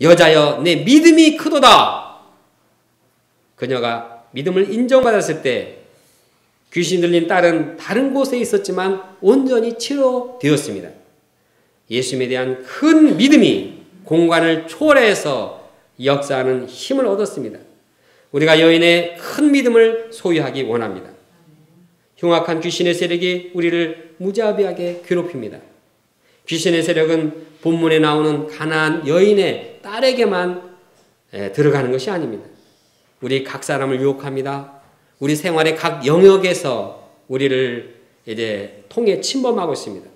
여자여 내 믿음이 크도다. 그녀가 믿음을 인정받았을 때 귀신 들린 딸은 다른 곳에 있었지만 온전히 치료되었습니다. 예수님에 대한 큰 믿음이 공간을 초월해서 역사하는 힘을 얻었습니다. 우리가 여인의 큰 믿음을 소유하기 원합니다. 흉악한 귀신의 세력이 우리를 무자비하게 괴롭힙니다. 귀신의 세력은 본문에 나오는 가나안 여인의 딸에게만 들어가는 것이 아닙니다. 우리 각 사람을 유혹합니다. 우리 생활의 각 영역에서 우리를 이제 통해 침범하고 있습니다.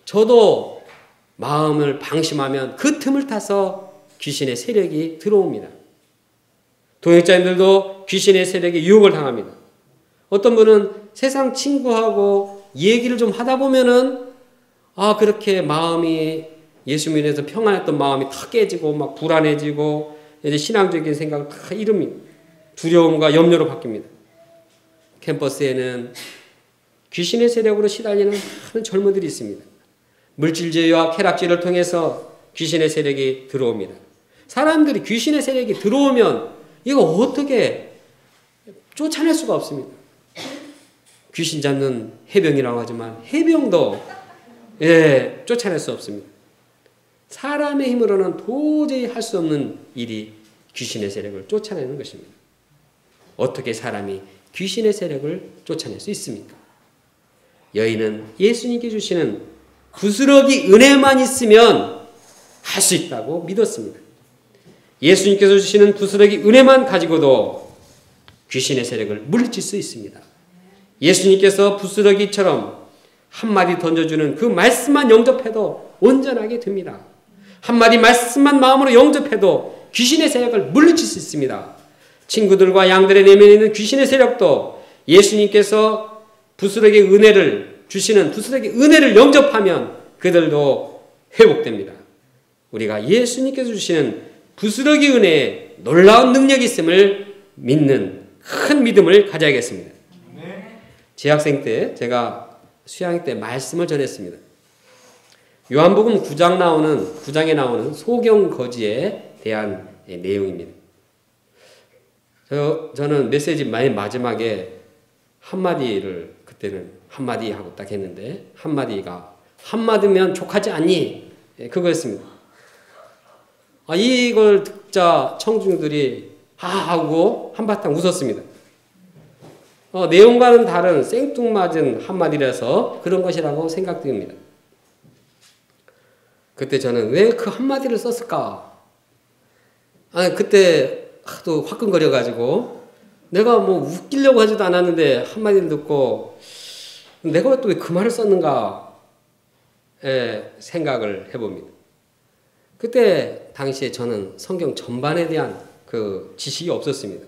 저도 마음을 방심하면 그 틈을 타서 귀신의 세력이 들어옵니다. 동역자님들도 귀신의 세력에 유혹을 당합니다. 어떤 분은 세상 친구하고 얘기를 좀 하다 보면은 그렇게 마음이 예수 믿어서 평안했던 마음이 다 깨지고 막 불안해지고 이제 신앙적인 생각을 다 잃습니다. 두려움과 염려로 바뀝니다. 캠퍼스에는 귀신의 세력으로 시달리는 많은 젊은들이 있습니다. 물질주의와 쾌락주의를 통해서 귀신의 세력이 들어옵니다. 사람들이 귀신의 세력이 들어오면 이거 어떻게 쫓아낼 수가 없습니다. 귀신 잡는 해병이라고 하지만 해병도 쫓아낼 수 없습니다. 사람의 힘으로는 도저히 할 수 없는 일이 귀신의 세력을 쫓아내는 것입니다. 어떻게 사람이 귀신의 세력을 쫓아낼 수 있습니까? 여인은 예수님께 주시는 부스러기 은혜만 있으면 할 수 있다고 믿었습니다. 예수님께서 주시는 부스러기 은혜만 가지고도 귀신의 세력을 물리칠 수 있습니다. 예수님께서 부스러기처럼 한마디 던져주는 그 말씀만 영접해도 온전하게 됩니다. 한마디 말씀만 마음으로 영접해도 귀신의 세력을 물리칠 수 있습니다. 친구들과 양들의 내면에 있는 귀신의 세력도 예수님께서 부스러기 은혜를 주시는 부스러기 은혜를 영접하면 그들도 회복됩니다. 우리가 예수님께서 주시는 부스러기 은혜에 놀라운 능력이 있음을 믿는 큰 믿음을 가져야겠습니다. 재학생 때 제가 수양회 때 말씀을 전했습니다. 요한복음 9장에 나오는 소경거지에 대한 내용입니다. 저는 메시지 맨 마지막에 한마디를 그때는 한마디 하고 딱 했는데 한마디면 족하지 않니? 그거였습니다. 이걸 듣자 청중들이 하고 한바탕 웃었습니다. 내용과는 다른 생뚱맞은 한마디라서 그런 것이라고 생각됩니다. 그때 저는 왜 그 한마디를 썼을까? 그때 하도 화끈거려가지고 내가 뭐 웃기려고 하지도 않았는데 한마디를 듣고 내가 또 왜 그 말을 썼는가 생각을 해봅니다. 그때 당시에 저는 성경 전반에 대한 그 지식이 없었습니다.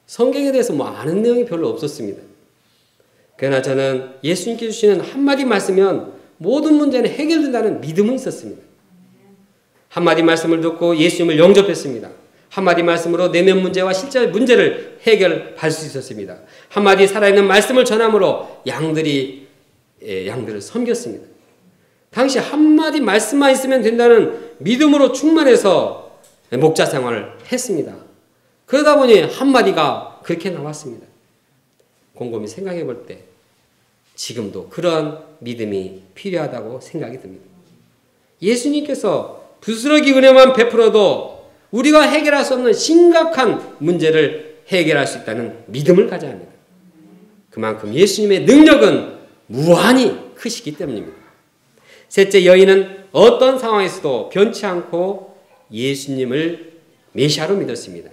성경에 대해서 아는 내용이 별로 없었습니다. 그러나 저는 예수님께 주시는 한마디 말씀이면 모든 문제는 해결된다는 믿음은 있었습니다. 한마디 말씀을 듣고 예수님을 영접했습니다. 한마디 말씀으로 내면 문제와 실제 문제를 해결할 수 있었습니다. 한마디 살아있는 말씀을 전함으로 양들을 섬겼습니다. 당시 한마디 말씀만 있으면 된다는 믿음으로 충만해서 목자 생활을 했습니다. 그러다 보니 한마디가 그렇게 나왔습니다. 곰곰이 생각해 볼 때 지금도 그런 믿음이 필요하다고 생각이 듭니다. 예수님께서 부스러기 은혜만 베풀어도 우리가 해결할 수 없는 심각한 문제를 해결할 수 있다는 믿음을 가져야 합니다. 그만큼 예수님의 능력은 무한히 크시기 때문입니다. 셋째, 여인은 어떤 상황에서도 변치 않고 예수님을 메시아로 믿었습니다.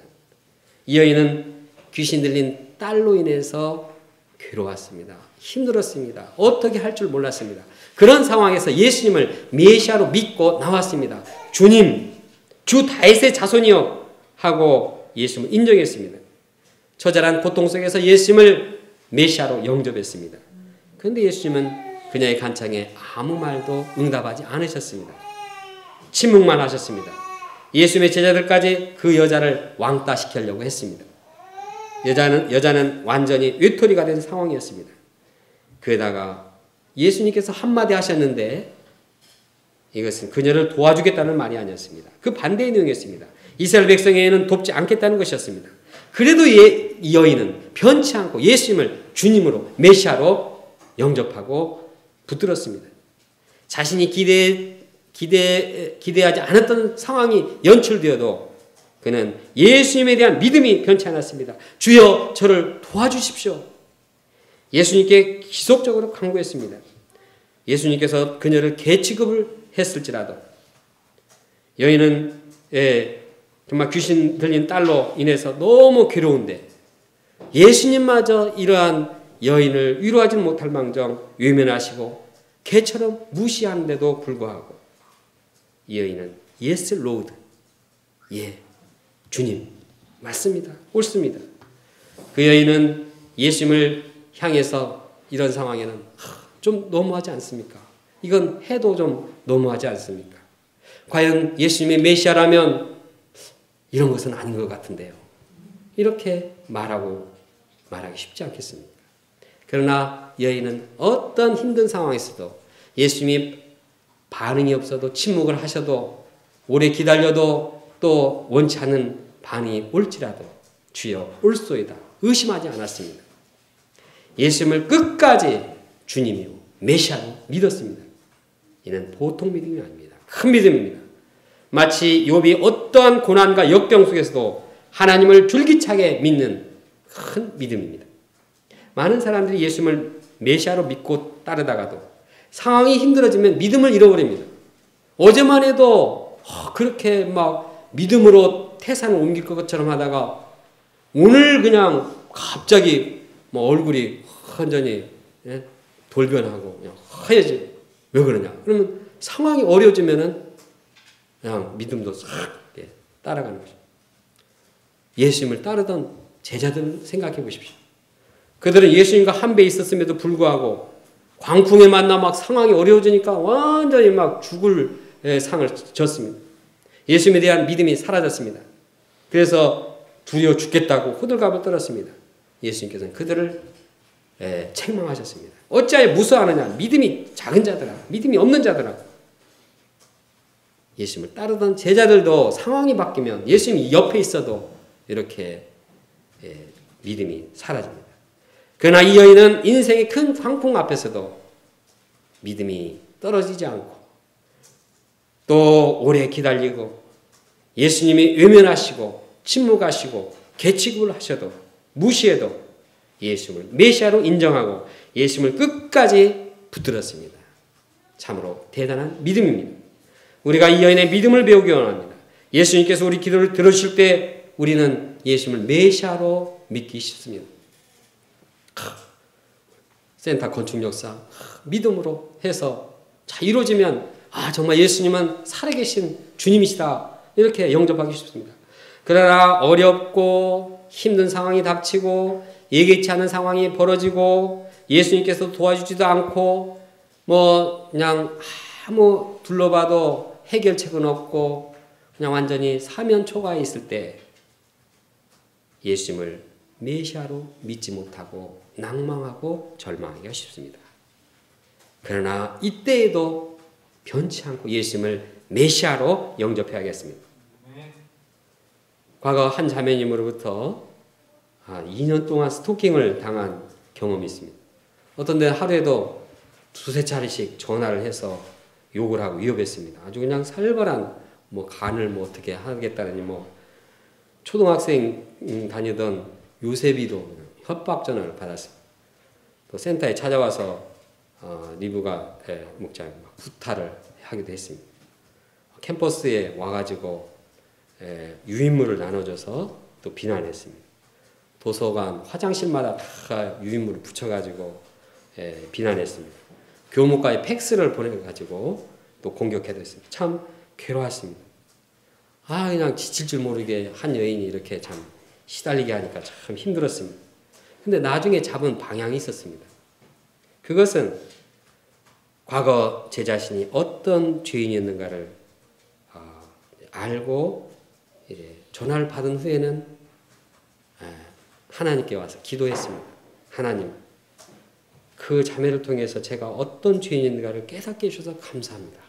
이 여인은 귀신 들린 딸로 인해서 괴로웠습니다. 힘들었습니다. 어떻게 할 줄 몰랐습니다. 그런 상황에서 예수님을 메시아로 믿고 나왔습니다. 주님, 주 다윗의 자손이요 하고 예수님을 인정했습니다. 처절한 고통 속에서 예수님을 메시아로 영접했습니다. 그런데 예수님은 그녀의 간청에 아무 말도 응답하지 않으셨습니다. 침묵만 하셨습니다. 예수님의 제자들까지 그 여자를 왕따시키려고 했습니다. 여자는 완전히 외톨이가 된 상황이었습니다. 그러다가 예수님께서 한마디 하셨는데 이것은 그녀를 도와주겠다는 말이 아니었습니다. 그 반대의 내용이었습니다. 이스라엘 백성에게는 돕지 않겠다는 것이었습니다. 그래도 이 여인은 변치 않고 예수님을 주님으로 메시아로 영접하고 붙들었습니다. 자신이 기대하지 않았던 상황이 연출되어도 그는 예수님에 대한 믿음이 변치 않았습니다. 주여 저를 도와주십시오. 예수님께 지속적으로 간구했습니다. 예수님께서 그녀를 개취급을 했을지라도 여인은 정말 귀신 들린 딸로 인해서 너무 괴로운데 예수님마저 이러한 여인을 위로하지는 못할 망정 외면하시고 개처럼 무시하는데도 불구하고 이 여인은 Yes, Lord. 예, 주님. 맞습니다. 옳습니다. 그 여인은 예수님을 향해서 이런 상황에는 좀 너무하지 않습니까? 이건 해도 좀 너무하지 않습니까? 과연 예수님의 메시아라면 이런 것은 아닌 것 같은데요. 이렇게 말하기 쉽지 않겠습니까? 그러나 여인은 어떤 힘든 상황에서도 예수님이 반응이 없어도 침묵을 하셔도 오래 기다려도 또 원치 않는 반응이 올지라도 주여 올소이다 의심하지 않았습니다. 예수님을 끝까지 주님이요 메시아로 믿었습니다. 이는 보통 믿음이 아닙니다. 큰 믿음입니다. 마치 욥이 어떠한 고난과 역경 속에서도 하나님을 줄기차게 믿는 큰 믿음입니다. 많은 사람들이 예수님을 메시아로 믿고 따르다가도 상황이 힘들어지면 믿음을 잃어버립니다. 어제만 해도 그렇게 막 믿음으로 태산을 옮길 것처럼 하다가 오늘 그냥 갑자기 뭐 얼굴이 완전히 돌변하고 그냥 하얘지. 왜 그러냐? 그러면 상황이 어려워지면은 그냥 믿음도 싹 따라가는 거죠. 예수님을 따르던 제자들 생각해 보십시오. 그들은 예수님과 한 배 있었음에도 불구하고 광풍에 만나 막 상황이 어려워지니까 완전히 막 죽을 상을 졌습니다. 예수님에 대한 믿음이 사라졌습니다. 그래서 두려워 죽겠다고 호들갑을 떨었습니다. 예수님께서는 그들을 책망하셨습니다. 어찌하여 무서워하느냐? 믿음이 작은 자들아, 믿음이 없는 자들아. 예수님을 따르던 제자들도 상황이 바뀌면 예수님이 옆에 있어도 이렇게 믿음이 사라집니다. 그러나 이 여인은 인생의 큰 광풍 앞에서도 믿음이 떨어지지 않고 또 오래 기다리고 예수님이 외면하시고 침묵하시고 개취급을 하셔도 무시해도 예수님을 메시아로 인정하고 예수님을 끝까지 붙들었습니다. 참으로 대단한 믿음입니다. 우리가 이 여인의 믿음을 배우기 원합니다. 예수님께서 우리 기도를 들으실 때 우리는 예수님을 메시아로 믿기 쉽습니다. 센터 건축 역사 믿음으로 해서 잘 이루어지면 정말 예수님은 살아계신 주님이시다 이렇게 영접하기 쉽습니다. 그러나 어렵고 힘든 상황이 닥치고 예기치 않은 상황이 벌어지고 예수님께서 도와주지도 않고 뭐 그냥 아무 둘러봐도 해결책은 없고 그냥 완전히 사면초가에 있을 때 예수님을 메시아로 믿지 못하고 낭망하고 절망하기가 쉽습니다. 그러나 이때에도 변치 않고 예수님을 메시아로 영접해야겠습니다. 과거 한 자매님으로부터 2년 동안 스토킹을 당한 경험이 있습니다. 어떤 데는 하루에도 두세 차례씩 전화를 해서 욕을 하고 위협했습니다. 아주 그냥 살벌한 간을 어떻게 하겠다느니 초등학생 다니던 요셉이도 협박 전화를 받았습니다. 또 센터에 찾아와서 리브가 목장에 구타를 하기도 했습니다. 캠퍼스에 와가지고 유인물을 나눠줘서 또 비난했습니다. 도서관 화장실마다 다 유인물을 붙여가지고 비난했습니다. 교무과에 팩스를 보내가지고 또 공격해도 했습니다. 참 괴로웠습니다. 그냥 지칠 줄 모르게 한 여인이 이렇게 참 시달리게 하니까 참 힘들었습니다. 근데 나중에 잡은 방향이 있었습니다. 그것은 과거 제 자신이 어떤 죄인이었는가를 알고 이제 전화를 받은 후에는 하나님께 와서 기도했습니다. 하나님, 그 자매를 통해서 제가 어떤 죄인인가를 깨닫게 해주셔서 감사합니다.